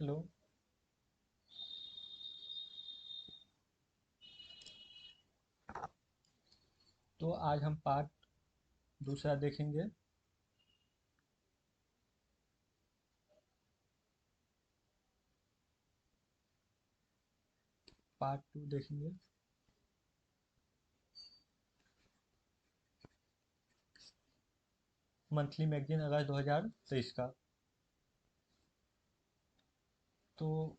Hello. तो आज हम पार्ट दूसरा देखेंगे। पार्ट टू देखेंगे। मंथली मैगजीन अगस्त 2023 का। तो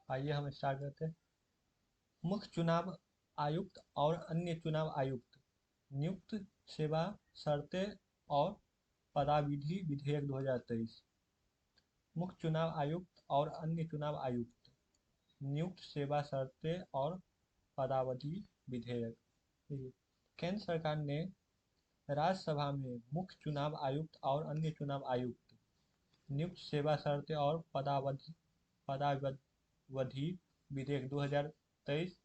आइए हम स्टार्ट करते हैं। मुख्य चुनाव आयुक्त और अन्य चुनाव आयुक्त नियुक्त सेवा शर्तें और पदाविधि विधेयक 2023। मुख्य चुनाव आयुक्त और अन्य चुनाव आयुक्त नियुक्त सेवा शर्तें और पदावधि विधेयक। देखिए, केंद्र सरकार ने राज्यसभा में मुख्य चुनाव आयुक्त और अन्य चुनाव आयुक्त नियुक्त सेवा शर्तें और पदावधि विधेयक 2023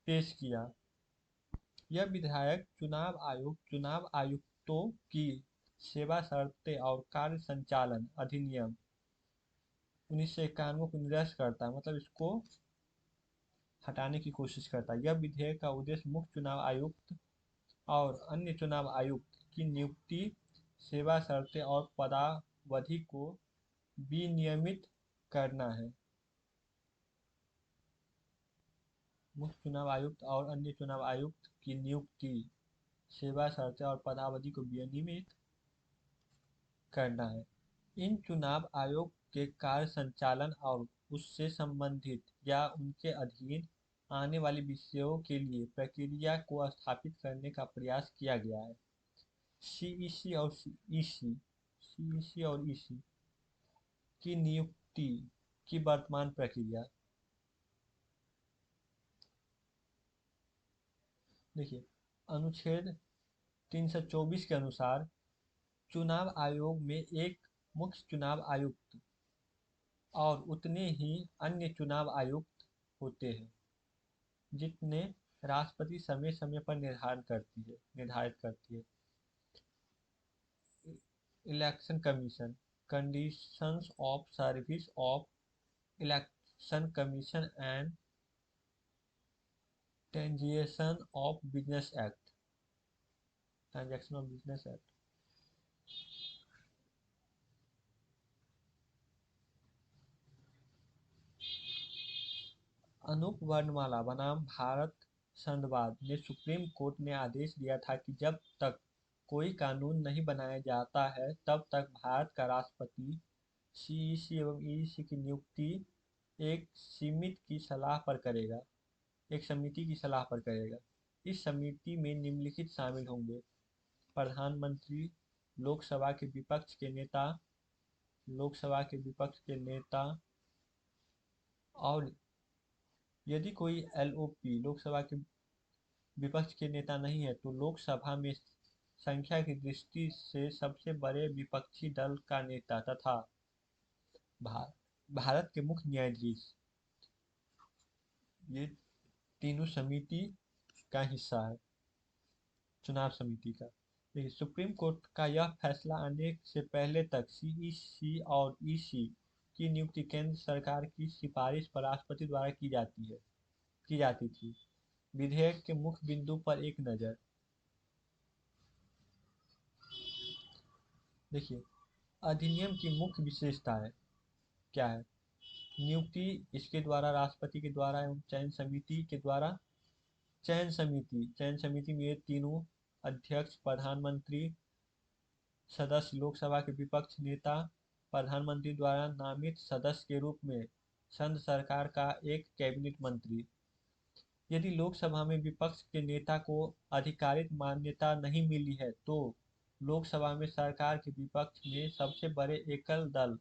पेश किया। यह विधेयक चुनाव आयोग चुनाव आयुक्तों की सेवा शर्तें और कार्य संचालन अधिनियम 1991 को निरस्त करता है, मतलब इसको हटाने की कोशिश करता है। यह विधेयक का उद्देश्य मुख्य चुनाव आयुक्त और अन्य चुनाव आयुक्त की नियुक्ति, सेवा शर्तें और पदावधि को विनियमित करना है। मुख्य चुनाव आयुक्त और अन्य चुनाव आयुक्त की नियुक्ति, सेवा शर्तें और पदावधि को विनियमित करना है। इन चुनाव आयोग के कार्य संचालन और उससे संबंधित या उनके अधीन आने वाले विषयों के लिए प्रक्रिया को स्थापित करने का प्रयास किया गया है। सीईसी और ईसी की नियुक्ति की वर्तमान प्रक्रिया। देखिए, अनुच्छेद 324 के अनुसार चुनाव आयोग में एक मुख्य चुनाव आयुक्त और उतने ही अन्य चुनाव आयुक्त होते हैं, जितने राष्ट्रपति समय समय पर निर्धारित करती है। Election commission, conditions of service of election commission and transaction of business act. Transaction of business act. Anoop वर्णमाला बनाम भारत संघवाद में सुप्रीम कोर्ट ने आदेश दिया था कि जब तक कोई कानून नहीं बनाया जाता है, तब तक भारत का राष्ट्रपति सीईसी एवं ईईसी की नियुक्ति एक सीमित की सलाह पर करेगा एक समिति की सलाह पर करेगा। इस समिति में निम्नलिखित शामिल होंगे: प्रधानमंत्री, लोकसभा के विपक्ष के नेता, लोकसभा के विपक्ष के नेता, और यदि कोई एलओपी लोकसभा के विपक्ष के नेता नहीं है तो लोकसभा में संख्या की दृष्टि से सबसे बड़े विपक्षी दल का नेता तथा भारत के मुख्य न्यायाधीश। ये तीनों समिति का हिस्सा है, चुनाव समिति का। देखिए, सुप्रीम कोर्ट का यह फैसला आने से पहले तक सीईसी और ईसी की नियुक्ति केंद्र सरकार की सिफारिश पर राष्ट्रपति द्वारा की जाती थी। विधेयक के मुख्य बिंदु पर एक नज़र। देखिए, अधिनियम की मुख्य विशेषताएं क्या है। नियुक्ति इसके द्वारा राष्ट्रपति के द्वारा एवं चयन समिति में ये तीनों अध्यक्ष, प्रधानमंत्री, सदस्य, लोकसभा के विपक्ष नेता, प्रधानमंत्री द्वारा नामित सदस्य के रूप में संघ सरकार का एक कैबिनेट मंत्री। यदि लोकसभा में विपक्ष के नेता को आधिकारिक मान्यता नहीं मिली है तो लोकसभा में सरकार के विपक्ष में सबसे बड़े एकल दल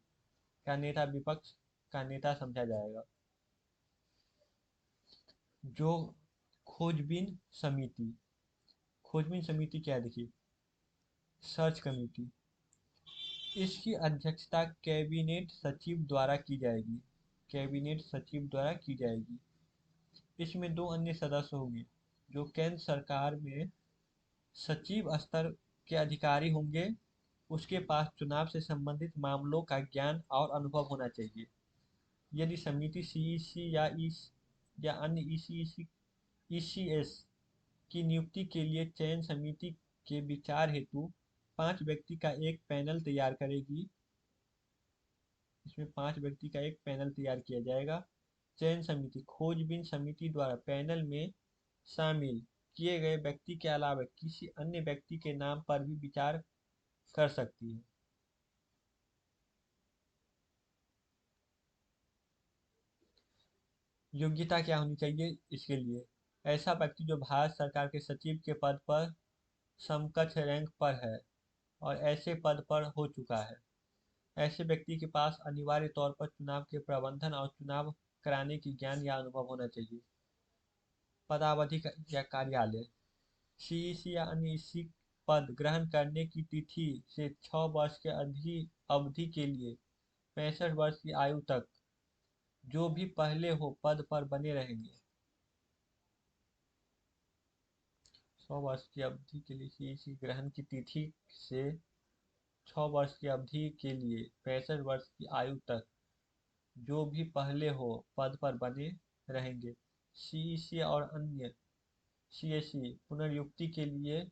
का नेता विपक्ष का नेता समझा जाएगा। जो खोजबीन समिति खोजबीन समिति क्या है, देखिए, सर्च कमेटी। इसकी अध्यक्षता कैबिनेट सचिव द्वारा की जाएगी। कैबिनेट सचिव द्वारा की जाएगी। इसमें 2 अन्य सदस्य होंगे जो केंद्र सरकार में सचिव स्तर के अधिकारी होंगे। उसके पास चुनाव से संबंधित मामलों का ज्ञान और अनुभव होना चाहिए। यदि समिति सीईसी या अन्य ईसीएस की नियुक्ति के लिए चयन समिति के विचार हेतु 5 व्यक्ति का एक पैनल तैयार करेगी। इसमें 5 व्यक्ति का एक पैनल तैयार किया जाएगा। चयन समिति खोजबीन समिति द्वारा पैनल में शामिल किए गए व्यक्ति के अलावा किसी अन्य व्यक्ति के नाम पर भी विचार कर सकती है। योग्यता क्या होनी चाहिए इसके लिए? ऐसा व्यक्ति जो भारत सरकार के सचिव के पद पर समकक्ष रैंक पर है और ऐसे पद पर हो चुका है। ऐसे व्यक्ति के पास अनिवार्य तौर पर चुनाव के प्रबंधन और चुनाव कराने की ज्ञान या अनुभव होना चाहिए। पदावधि या कार्यालय सीईसी या अन्य इसी पद ग्रहण करने की तिथि से 6 वर्ष के अवधि के लिए 65 वर्ष की आयु तक जो भी पहले हो पद पर बने रहेंगे। 100 वर्ष की अवधि के लिए सीईसी ग्रहण की तिथि से 6 वर्ष की अवधि के लिए 65 वर्ष की आयु तक जो भी पहले हो पद पर बने रहेंगे। सीईसी और अन्य सीएससी पुनर्नियुक्ति के लिए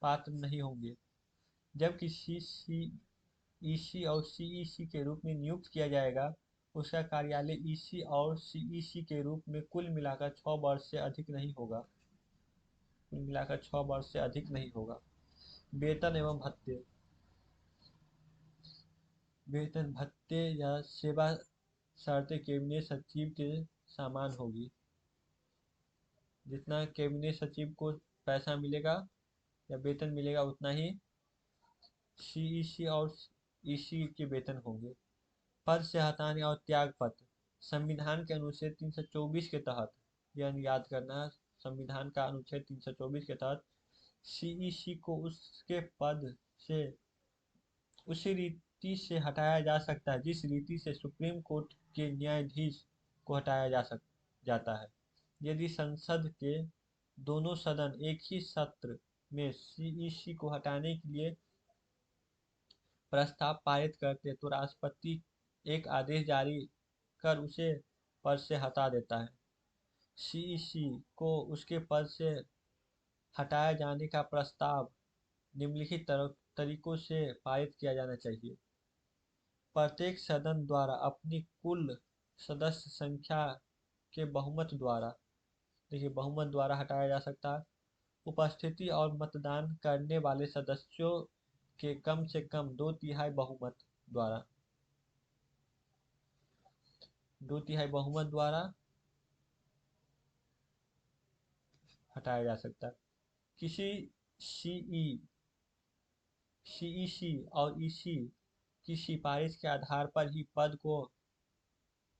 पात्र नहीं होंगे। जब किसी सीईसी और सीईसी के रूप में नियुक्त किया जाएगा, उसका कार्यालय ईसी और सीईसी के रूप में कुल मिलाकर 6 वर्ष से अधिक नहीं होगा। वेतन एवं भत्ते वेतन भत्ते या सेवा शर्तें कैबिनेट सचिव के समान होगी। जितना कैबिनेट सचिव को पैसा मिलेगा या वेतन मिलेगा उतना ही सीईसी और ईसी के वेतन होंगे। पद से हटाने और त्याग पत्र संविधान के अनुच्छेद 324 के तहत, यह याद करना, संविधान का अनुच्छेद 324 के तहत सीईसी को उसके पद से उसी रीति से हटाया जा सकता है जिस रीति से सुप्रीम कोर्ट के न्यायाधीश को हटाया जाता है। यदि संसद के दोनों सदन एक ही सत्र में सीईसी को हटाने के लिए प्रस्ताव पारित करते तो राष्ट्रपति एक आदेश जारी कर उसे पद से हटा देता है। सीईसी को उसके पद से हटाए जाने का प्रस्ताव निम्नलिखित तरीकों से पारित किया जाना चाहिए। प्रत्येक सदन द्वारा अपनी कुल सदस्य संख्या के बहुमत द्वारा, देखिए बहुमत द्वारा हटाया जा सकता है। उपस्थिति और मतदान करने वाले सदस्यों के कम से कम 2/3 बहुमत द्वारा हटाया जा सकता है। किसी सीईसी और ईसी की सिफारिश के आधार पर ही पद को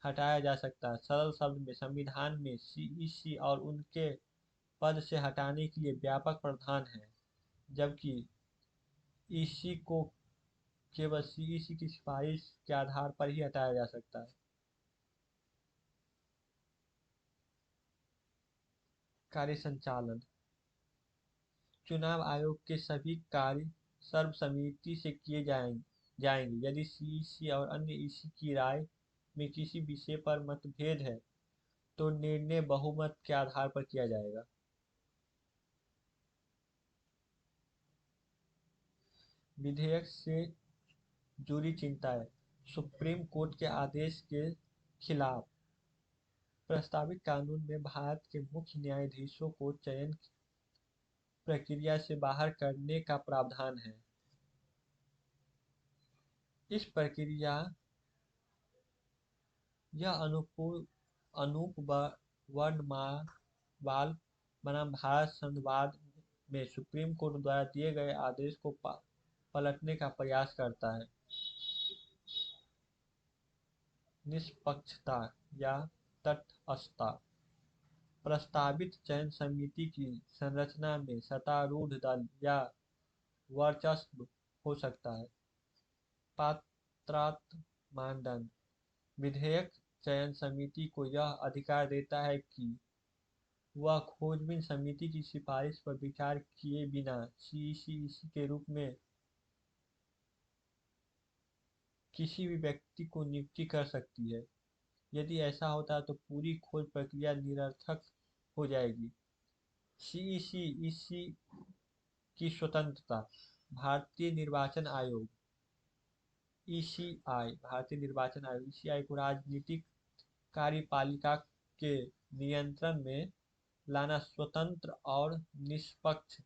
हटाया जा सकता है। सरल शब्द में संविधान में सीईसी और उनके पद से हटाने के लिए व्यापक प्रावधान है, जबकि ईसी को केवल सीईसी की सिफारिश के आधार पर ही हटाया जा सकता है। कार्य संचालन चुनाव आयोग के सभी कार्य सर्वसम्मति से किए जाएंगे। यदि सीईसी और अन्य ईसी की राय में किसी विषय पर मतभेद है तो निर्णय बहुमत के आधार पर किया जाएगा। विधेयक से जुड़ी चिंताएं सुप्रीम कोर्ट के आदेश के खिलाफ प्रस्तावित कानून में भारत के मुख्य न्यायाधीशों को चयन प्रक्रिया से बाहर करने का प्रावधान है। इस प्रक्रिया यह अनूप वर्णमाल बनाम भारत संघवाद में सुप्रीम कोर्ट द्वारा दिए गए आदेश को पलटने का प्रयास करता है। निष्पक्षता या तटस्थता प्रस्तावित चयन समिति की संरचना में सत्तारूढ़ दल या वर्चस्व हो सकता है। पात्रता मानदंड विधेयक चयन समिति को यह अधिकार देता है कि वह खोजबीन समिति की सिफारिश पर विचार किए बिना सीईसी के रूप में किसी भी व्यक्ति को नियुक्ति कर सकती है। यदि ऐसा होता है तो पूरी खोज प्रक्रिया निरर्थक हो जाएगी। सीईसी की स्वतंत्रता। भारतीय निर्वाचन आयोग ईसीआई भारतीय निर्वाचन आयोग ईसीआई को राजनीतिक कार्यपालिका के नियंत्रण में लाना स्वतंत्र और निष्पक्ष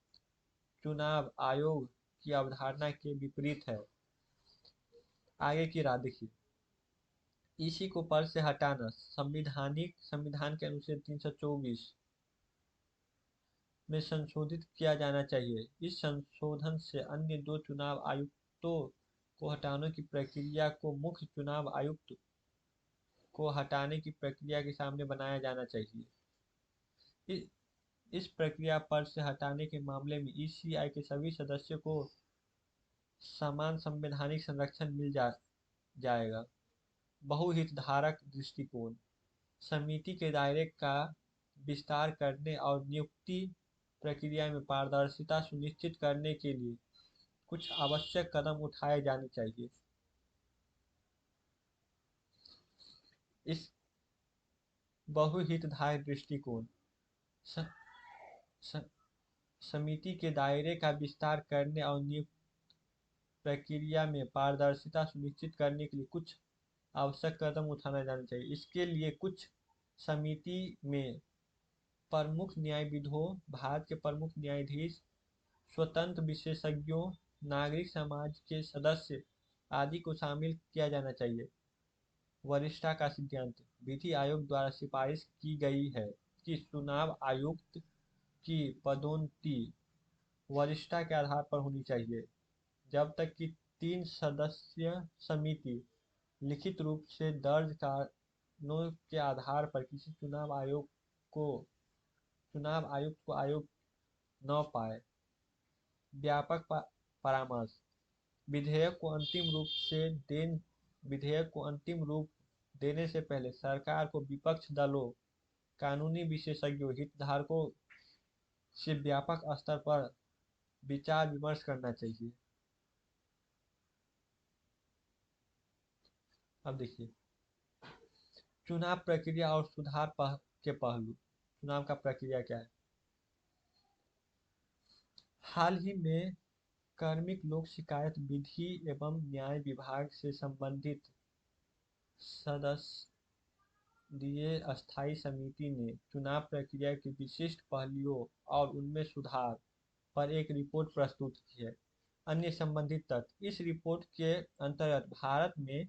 चुनाव आयोग की अवधारणा के विपरीत है। आगे की राह देखिए। ईसी को पद से हटाना संविधान के अनुच्छेद 324 में संशोधित किया जाना चाहिए। इस संशोधन से अन्य दो चुनाव आयुक्तों को हटाने की प्रक्रिया को मुख्य चुनाव आयुक्त को हटाने की प्रक्रिया के सामने बनाया जाना चाहिए। इस प्रक्रिया पर से हटाने के मामले में ईसीआई के सभी सदस्यों को समान संवैधानिक संरक्षण मिल जाएगा। बहुहितधारक दृष्टिकोण। समिति के दायरे का विस्तार करने और नियुक्ति प्रक्रिया में पारदर्शिता सुनिश्चित करने के लिए कुछ आवश्यक कदम उठाए जाने चाहिए। इस बहुहितधारक दृष्टिकोण समिति के दायरे का विस्तार करने और नियुक्ति प्रक्रिया में पारदर्शिता सुनिश्चित करने के लिए कुछ आवश्यक कदम उठाना जाना चाहिए। इसके लिए कुछ समिति में प्रमुख न्यायविदों, भारत के प्रमुख न्यायाधीश, स्वतंत्र विशेषज्ञों, नागरिक समाज के सदस्य आदि को शामिल किया जाना चाहिए। वरिष्ठता का सिद्धांत। विधि आयोग द्वारा सिफारिश की गई है कि चुनाव आयुक्त की पदोन्नति वरिष्ठता के आधार पर होनी चाहिए, जब तक कि 3 सदस्यीय समिति लिखित रूप से दर्ज कारणों के आधार पर किसी चुनाव आयुक्त को आयोग न पाए। व्यापक परामर्श। विधेयक को अंतिम रूप देने से पहले सरकार को विपक्ष दलों, कानूनी विशेषज्ञों, हितधारकों से व्यापक स्तर पर विचार विमर्श करना चाहिए। अब देखिए चुनाव प्रक्रिया और सुधार के पहलू। चुनाव का प्रक्रिया क्या है? हाल ही में कार्मिक लोक शिकायत विधि एवं न्याय विभाग से संबंधित सदस्यीय स्थायी समिति ने चुनाव प्रक्रिया के विशिष्ट पहलुओं और उनमें सुधार पर एक रिपोर्ट प्रस्तुत की है। अन्य संबंधित तथ्य। इस रिपोर्ट के अंतर्गत भारत में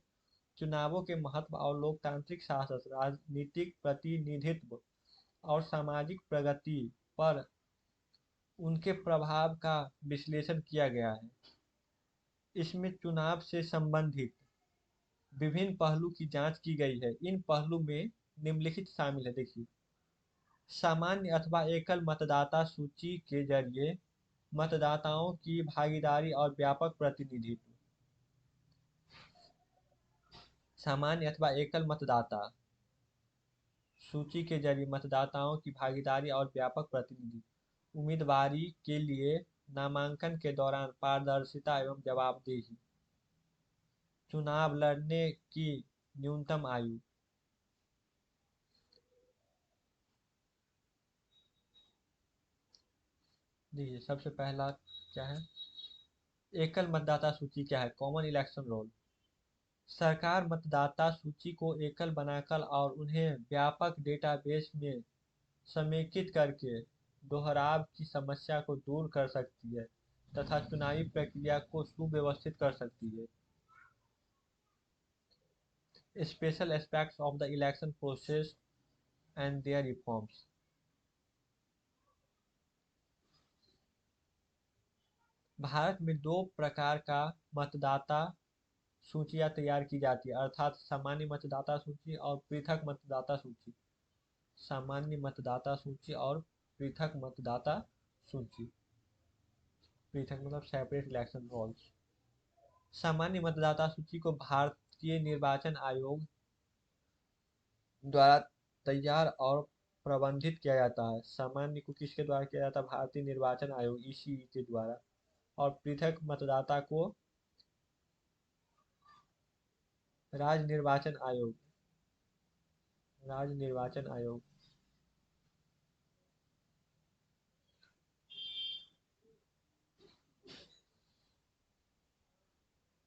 चुनावों के महत्व और लोकतांत्रिक शासन, राजनीतिक प्रतिनिधित्व और सामाजिक प्रगति पर उनके प्रभाव का विश्लेषण किया गया है। इसमें चुनाव से संबंधित विभिन्न पहलू की जांच की गई है। इन पहलू में निम्नलिखित शामिल है। देखिए सामान्य अथवा एकल मतदाता सूची के जरिए मतदाताओं की भागीदारी और व्यापक प्रतिनिधित्व। सामान्य अथवा एकल मतदाता सूची के जरिए मतदाताओं की भागीदारी और व्यापक प्रतिनिधित्व। उम्मीदवारी के लिए नामांकन के दौरान पारदर्शिता एवं जवाबदेही। चुनाव लड़ने की न्यूनतम आयु। देखिए सबसे पहला क्या है? एकल मतदाता सूची क्या है? Common election roll. सरकार मतदाता सूची को एकल बनाकर और उन्हें व्यापक डेटाबेस में समेकित करके दोहराव की समस्या को दूर कर सकती है तथा चुनावी प्रक्रिया को सुव्यवस्थित कर सकती है। Special aspects of the election process and their reforms. Bharat में 2 प्रकार का मतदाता सूचियां तैयार की जाती है, अर्थात सामान्य मतदाता सूची और पृथक मतदाता सूची। सामान्य मतदाता सूची और पृथक मतदाता सूची। पृथक मतलब सेपरेट इलेक्शन रोल्स। सामान्य मतदाता सूची को भारतीय निर्वाचन आयोग द्वारा तैयार और प्रबंधित किया जाता है। सामान्य को किसके द्वारा किया जाता है? भारतीय निर्वाचन आयोग ईसीई के द्वारा। और पृथक मतदाता को राज्य निर्वाचन आयोग, राज्य निर्वाचन आयोग।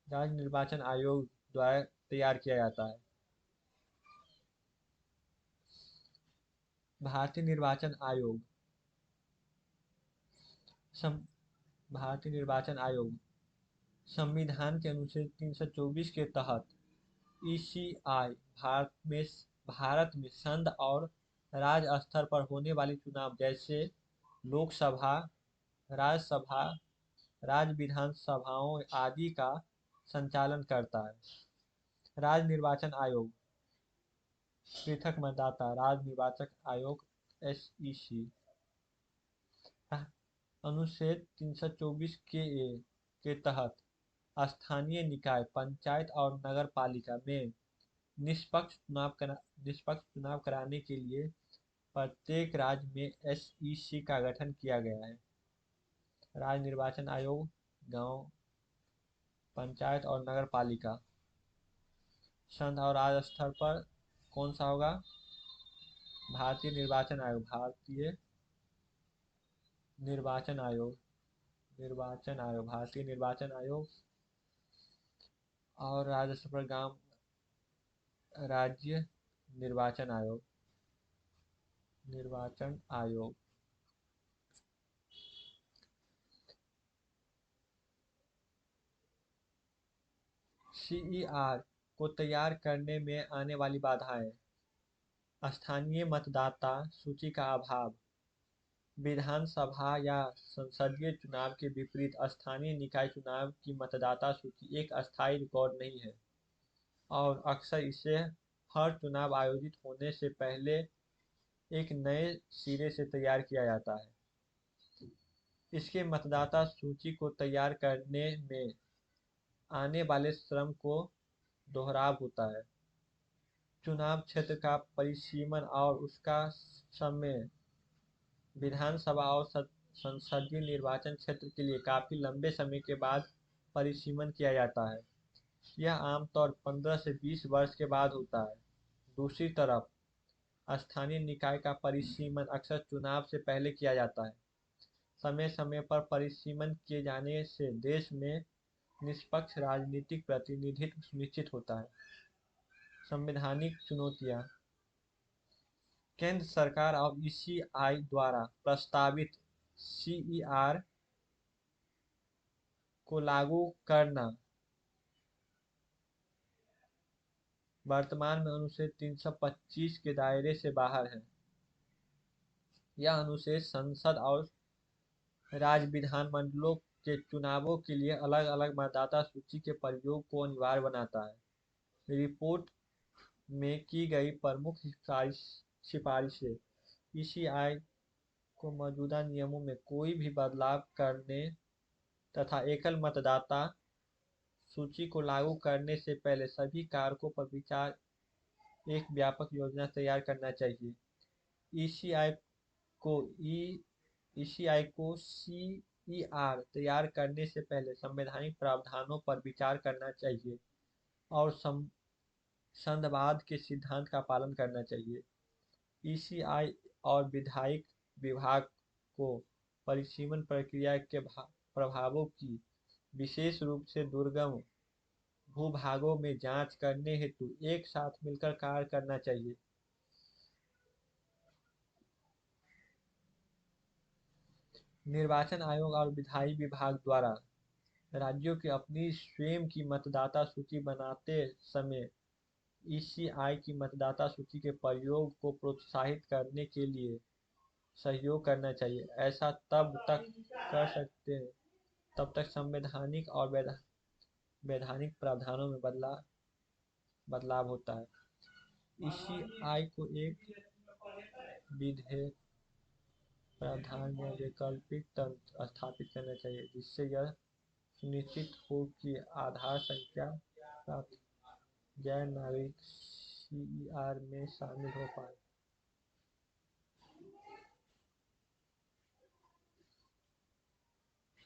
राज्य निर्वाचन आयोग द्वारा तैयार किया जाता है। भारतीय निर्वाचन आयोग सं, भारतीय निर्वाचन आयोग संविधान के अनुच्छेद 324 के तहत ईसीआई भारत में संघ और राज्य स्तर पर होने वाले चुनाव जैसे लोकसभा, राज्यसभा, राज्य विधानसभाओं आदि का संचालन करता है। राज्य निर्वाचन आयोग पृथक मतदाता राज्य निर्वाचन आयोग एसईसी अनुच्छेद 324 के तहत स्थानीय निकाय, पंचायत और नगर पालिका में निष्पक्ष चुनाव कराने के लिए प्रत्येक राज्य में एसईसी का गठन किया गया है। राज्य निर्वाचन आयोग गांव, पंचायत और नगर पालिका, संघ और राज्य स्तर पर कौन सा होगा? भारतीय निर्वाचन आयोग, भारतीय निर्वाचन आयोग, भारतीय निर्वाचन आयोग। और राज्य स्तर पर गांव, राज्य निर्वाचन आयोग, निर्वाचन आयोग। सीईआर को तैयार करने में आने वाली बाधाएं: स्थानीय मतदाता सूची का अभाव, विधानसभा या संसदीय चुनाव के विपरीत स्थानीय निकाय चुनाव की मतदाता सूची एक अस्थायी रिकॉर्ड नहीं है और अक्सर इसे हर चुनाव आयोजित होने से पहले एक नए सिरे से तैयार किया जाता है। इसके मतदाता सूची को तैयार करने में आने वाले श्रम को दोहराव होता है। चुनाव क्षेत्र का परिसीमन और उसका समय विधानसभा और संसदीय निर्वाचन क्षेत्र के लिए काफी लंबे समय के बाद परिसीमन किया जाता है। यह आमतौर 15 से 20 वर्ष के बाद होता है। दूसरी तरफ स्थानीय निकाय का परिसीमन अक्सर चुनाव से पहले किया जाता है। समय समय पर परिसीमन किए जाने से देश में निष्पक्ष राजनीतिक प्रतिनिधित्व सुनिश्चित होता है। संवैधानिक चुनौतियां: केंद्र सरकार और ईसीआई द्वारा प्रस्तावित सीईआर को लागू करना वर्तमान में अनुच्छेद 325 के दायरे से बाहर है। यह अनुच्छेद संसद और राज्य विधानमंडलों के चुनावों के लिए अलग अलग मतदाता सूची के प्रयोग को अनिवार्य बनाता है। रिपोर्ट में की गई प्रमुख सिफारिशें ईसीआई को मौजूदा नियमों में कोई भी बदलाव करने तथा एकल मतदाता सूची को लागू करने से पहले सभी कारकों पर विचार एक व्यापक योजना तैयार करना चाहिए। ईसीआई को सीईआर तैयार करने से पहले संवैधानिक प्रावधानों पर विचार करना चाहिए और संघवाद के सिद्धांत का पालन करना चाहिए। ईसीआई और विधायिक विभाग को परिसीमन प्रक्रिया के प्रभावों की विशेष रूप से दुर्गम भूभागों में जांच करने हेतु एक साथ मिलकर कार्य करना चाहिए। निर्वाचन आयोग और विधायी विभाग द्वारा राज्यों की अपनी स्वयं की मतदाता सूची बनाते समय ईसीआई की मतदाता सूची के प्रयोग को प्रोत्साहित करने के लिए सहयोग करना चाहिए। ऐसा तब तक कर सकते हैं तब तक संवैधानिक और वैधानिक प्रावधानों में बदलाव होता है। ईसीआई को एक विधेयक प्रावधान या वैकल्पिक तंत्र स्थापित करना चाहिए जिससे यह सुनिश्चित हो कि आधार संख्या प्राप्त गैर नागरिक CER में शामिल हो पाए।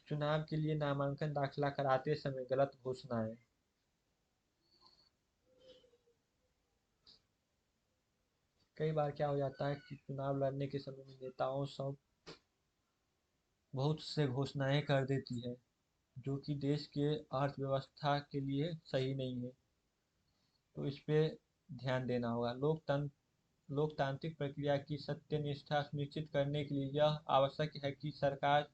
चुनाव के लिए नामांकन दाखिला कराते समय गलत घोषणाएं। कई बार क्या हो जाता है कि चुनाव लड़ने के समय में नेताओं सब बहुत से घोषणाएं कर देती है जो कि देश के अर्थव्यवस्था के लिए सही नहीं है, तो इस पे ध्यान देना होगा। लोकतांत्रिक प्रक्रिया की सत्यनिष्ठा सुनिश्चित करने के लिए यह आवश्यक है कि सरकार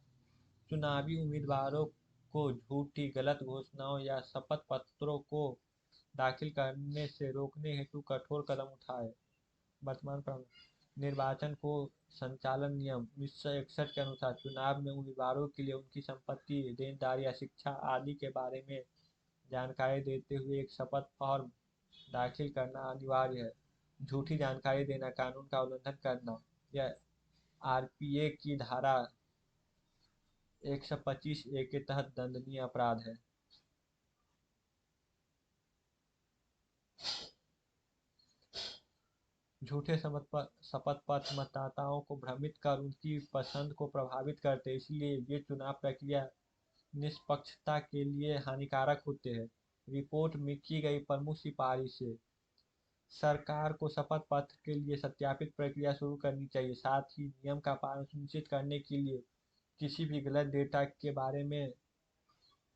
चुनावी उम्मीदवारों को झूठी, गलत घोषणाओं या शपथ पत्रों को दाखिल करने से रोकने हेतु कठोर कदम उठाए। वर्तमान प्रमुख निर्वाचन को संचालन नियम 1961 के अनुसार चुनाव में उम्मीदवारों के लिए उनकी संपत्ति, देनदारी या शिक्षा आदि के बारे में जानकारी देते हुए एक शपथ फॉर्म दाखिल करना अनिवार्य है। झूठी जानकारी देना कानून का उल्लंघन करना यह आरपीए की धारा 125A के तहत दंडनीय अपराध है। झूठे शपथ पत्र मतदाताओं को भ्रमित कर उनकी पसंद को प्रभावित करते हैं, इसलिए ये चुनाव प्रक्रिया निष्पक्षता के लिए हानिकारक होते हैं। रिपोर्ट में की गई प्रमुख सिफारिशें। सरकार को शपथ पत्र के लिए सत्यापित प्रक्रिया शुरू करनी चाहिए। साथ ही नियम का पालन सुनिश्चित करने के लिए किसी भी गलत डेटा के बारे में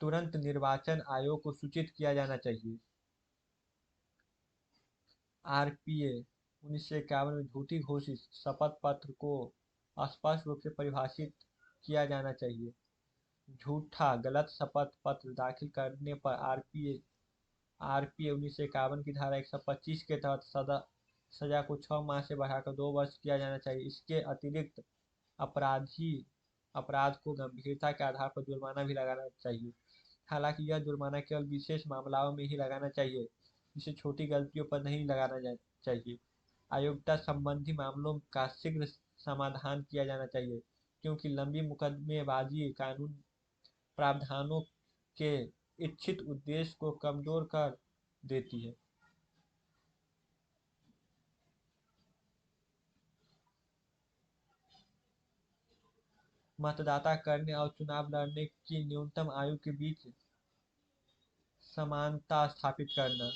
तुरंत निर्वाचन आयोग को सूचित किया जाना चाहिए। आरपीए 1951 में झूठी घोषित शपथ पत्र को स्पष्ट रूप से परिभाषित किया जाना चाहिए। झूठा गलत शपथ पत्र दाखिल करने पर आरपीए 1951 की धारा 125 के तहत सजा को 6 माह से बढ़ाकर 2 वर्ष किया जाना चाहिए। इसके अतिरिक्त अपराध को गंभीरता के आधार पर जुर्माना भी लगाना चाहिए। हालांकि यह जुर्माना केवल विशेष मामलों में ही लगाना चाहिए, इसे छोटी गलतियों पर नहीं लगाना चाहिए। अयोग्यता संबंधी मामलों का शीघ्र समाधान किया जाना चाहिए, क्योंकि लंबी मुकदमेबाजी कानून प्रावधानों के इच्छित उद्देश्य को कमजोर कर देती है। मतदाता करने और चुनाव लड़ने की न्यूनतम आयु के बीच समानता स्थापित करना।